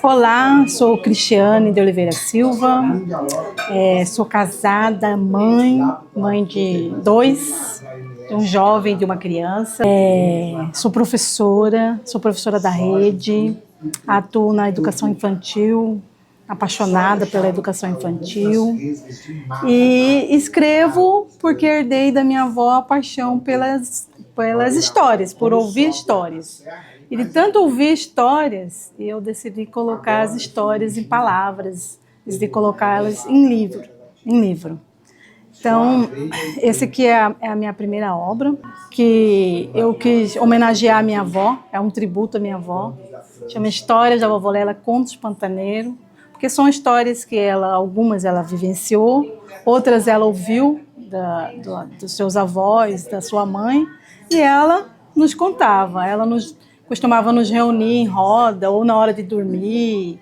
Olá, sou Cristiane de Oliveira Silva, sou casada, mãe de dois, de um jovem e de uma criança. Sou professora da rede, atuo na educação infantil, apaixonada pela educação infantil, e escrevo porque herdei da minha avó a paixão pelas histórias, por ouvir histórias. E de tanto ouvir histórias, eu decidi colocar as histórias em palavras, decidi colocá-las em livro. Então, esse aqui é a minha primeira obra, que eu quis homenagear a minha avó, é um tributo à minha avó, chama Histórias da Vovó Lela, Contos Pantaneiro, porque são histórias que algumas ela vivenciou, outras ela ouviu dos seus avós, da sua mãe, e ela nos contava, costumava nos reunir em roda ou na hora de dormir.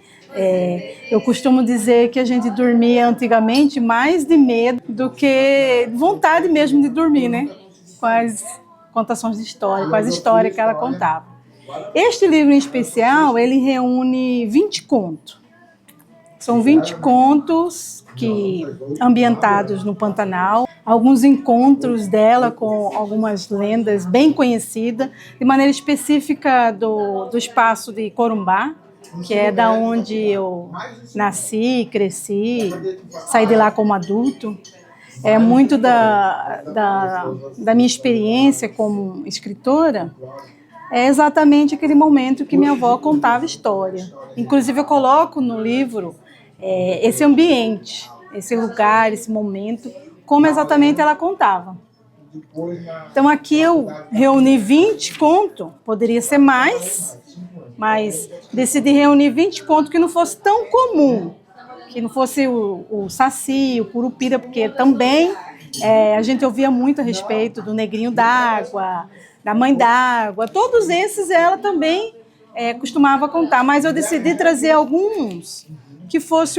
Eu costumo dizer que a gente dormia antigamente mais de medo do que vontade mesmo de dormir, né? Com as contações de história, com as histórias que ela contava. Este livro em especial, ele reúne 20 contos. São 20 contos ambientados no Pantanal, alguns encontros dela com algumas lendas bem conhecidas, de maneira específica do espaço de Corumbá, que é da onde eu nasci, cresci, saí de lá como adulto. É muito da minha experiência como escritora, é exatamente aquele momento que minha avó contava história. Inclusive eu coloco no livro esse ambiente, esse lugar, esse momento, como exatamente ela contava. Então aqui eu reuni 20 contos, poderia ser mais, mas decidi reunir 20 contos que não fosse tão comum, que não fosse o Saci, o Curupira, porque também a gente ouvia muito a respeito do Negrinho d'Água, da Mãe d'Água, todos esses ela também costumava contar, mas eu decidi trazer alguns que fosse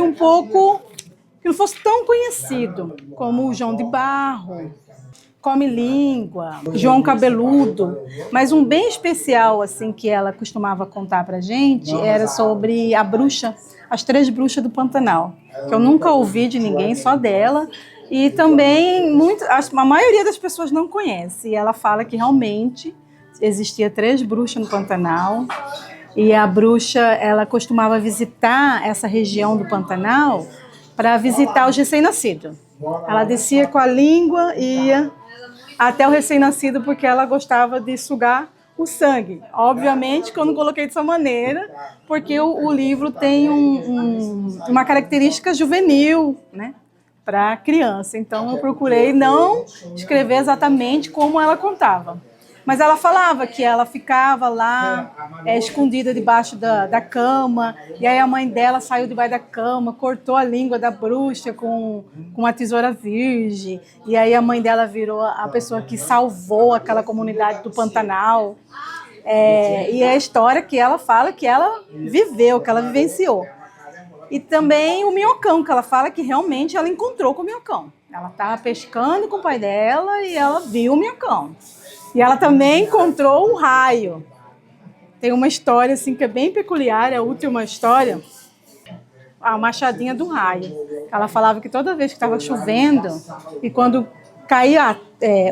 que não fosse tão conhecido, como o João de Barro, Come Língua, João Cabeludo, mas um bem especial assim que ela costumava contar pra gente era sobre as 3 bruxas do Pantanal, que eu nunca ouvi de ninguém, só dela, e também a maioria das pessoas não conhece. E ela fala que realmente existia 3 bruxas no Pantanal, e a bruxa ela costumava visitar essa região do Pantanal para visitar os recém-nascidos. Ela descia com a língua e ia até o recém-nascido porque ela gostava de sugar o sangue. Obviamente que eu não coloquei dessa maneira, porque o livro tem uma característica juvenil, né, para criança. Então eu procurei não escrever exatamente como ela contava. Mas ela falava que ela ficava lá escondida debaixo da cama, e aí a mãe dela saiu debaixo da cama, cortou a língua da bruxa com uma tesoura virgem, e aí a mãe dela virou a pessoa que salvou aquela comunidade do Pantanal. E é a história que ela fala que ela viveu, que ela vivenciou. E também o minhocão, que ela fala que realmente ela encontrou com o minhocão. Ela estava pescando com o pai dela e ela viu o minhocão. E ela também encontrou o raio. Tem uma história assim que é bem peculiar, a última história, a machadinha do raio. Ela falava que toda vez que estava chovendo e quando caía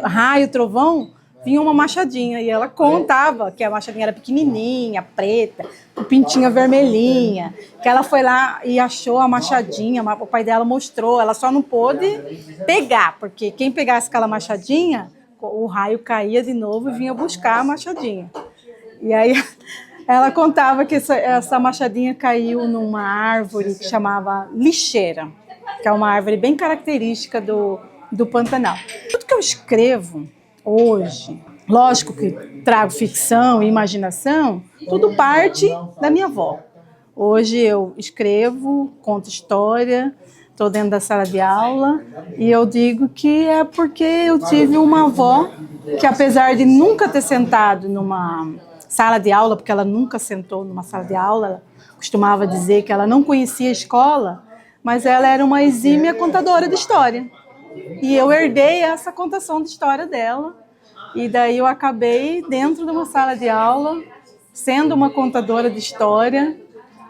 raio, trovão, vinha uma machadinha. E ela contava que a machadinha era pequenininha, preta, com pintinha vermelhinha, que ela foi lá e achou a machadinha, o pai dela mostrou, ela só não pôde pegar, porque quem pegasse aquela machadinha, o raio caía de novo e vinha buscar a machadinha. E aí ela contava que essa machadinha caiu numa árvore que chamava lixeira, que é uma árvore bem característica do Pantanal. Tudo que eu escrevo hoje, lógico que trago ficção e imaginação, tudo parte da minha avó. Hoje eu escrevo, conto história, estou dentro da sala de aula e eu digo que é porque eu tive uma avó que, apesar de nunca ter sentado numa sala de aula, porque ela nunca sentou numa sala de aula, ela costumava dizer que ela não conhecia a escola, mas ela era uma exímia contadora de história. E eu herdei essa contação de história dela, e daí eu acabei dentro de uma sala de aula, sendo uma contadora de história,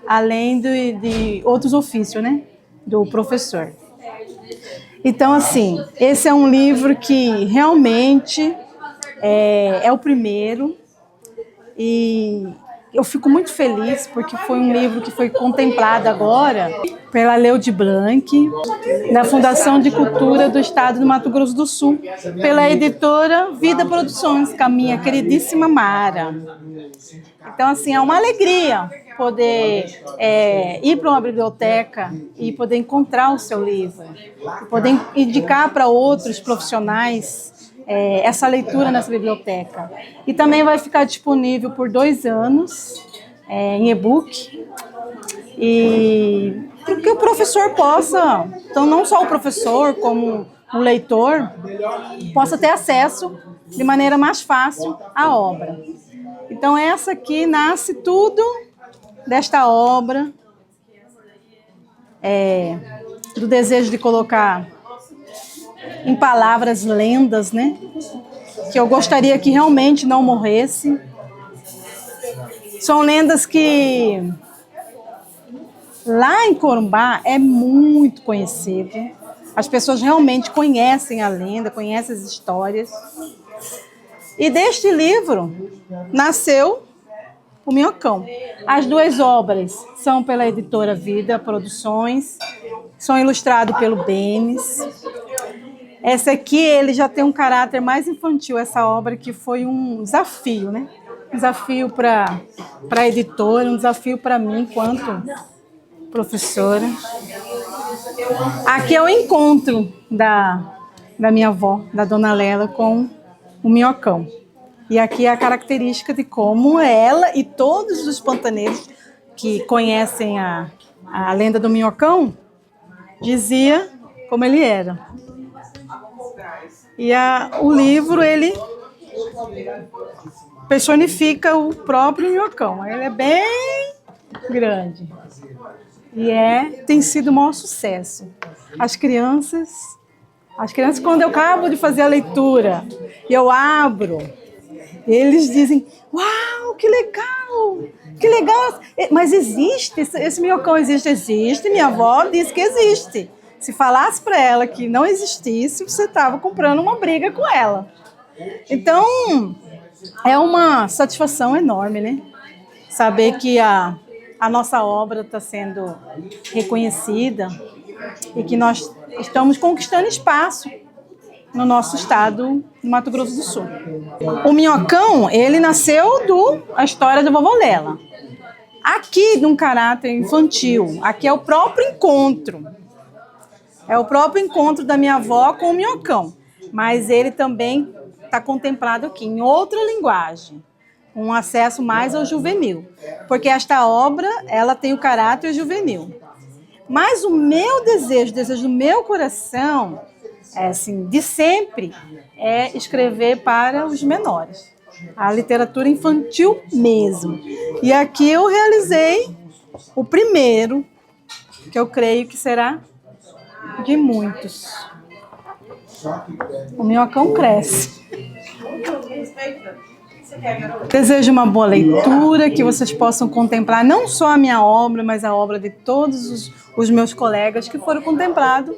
além de outros ofícios, né, do professor. Então, assim, esse é um livro que realmente é o primeiro, e eu fico muito feliz porque foi um livro que foi contemplado agora pela Leu de Blanc, da Fundação de Cultura do Estado do Mato Grosso do Sul, pela editora Vida Produções, com a minha queridíssima Mara. Então, assim, é uma alegria poder ir para uma biblioteca e poder encontrar o seu livro, poder indicar para outros profissionais essa leitura nessa biblioteca. E também vai ficar disponível por 2 anos em e-book, e para que o professor possa, então não só o professor, como o leitor, possa ter acesso de maneira mais fácil à obra. Então essa aqui nasce tudo desta obra, do desejo de colocar em palavras lendas, né? Que eu gostaria que realmente não morresse. São lendas que lá em Corumbá é muito conhecido. As pessoas realmente conhecem a lenda, conhecem as histórias. E deste livro nasceu o Minhocão. As 2 obras são pela editora Vida Produções, são ilustrados pelo Benes. Essa aqui, ele já tem um caráter mais infantil, essa obra que foi um desafio, né? Um desafio para a editora, um desafio para mim, enquanto professora. Aqui é o encontro da minha avó, da Dona Lela, com o Minhocão. E aqui é a característica de como ela e todos os pantaneiros que conhecem a lenda do Minhocão dizia como ele era. E o livro, ele personifica o próprio Minhocão. Ele é bem grande. E tem sido um maior sucesso. As crianças, quando eu acabo de fazer a leitura e eu abro, eles dizem: uau, que legal! Que legal! Mas existe, esse Minhocão existe? Existe, minha avó disse que existe. Se falasse para ela que não existisse, você estava comprando uma briga com ela. Então, é uma satisfação enorme, né? Saber que a nossa obra está sendo reconhecida e que nós estamos conquistando espaço no nosso estado, no Mato Grosso do Sul. O Minhocão, ele nasceu a história da vovó Lela. Aqui, de um caráter infantil, aqui é o próprio encontro. É o próprio encontro da minha avó com o Minhocão. Mas ele também está contemplado aqui em outra linguagem, um acesso mais ao juvenil. Porque esta obra, ela tem o caráter juvenil. Mas o meu desejo do meu coração, de sempre, é escrever para os menores. A literatura infantil mesmo. E aqui eu realizei o primeiro, que eu creio que será de muitos. O Minhocão cresce. Desejo uma boa leitura, que vocês possam contemplar não só a minha obra, mas a obra de todos os meus colegas que foram contemplados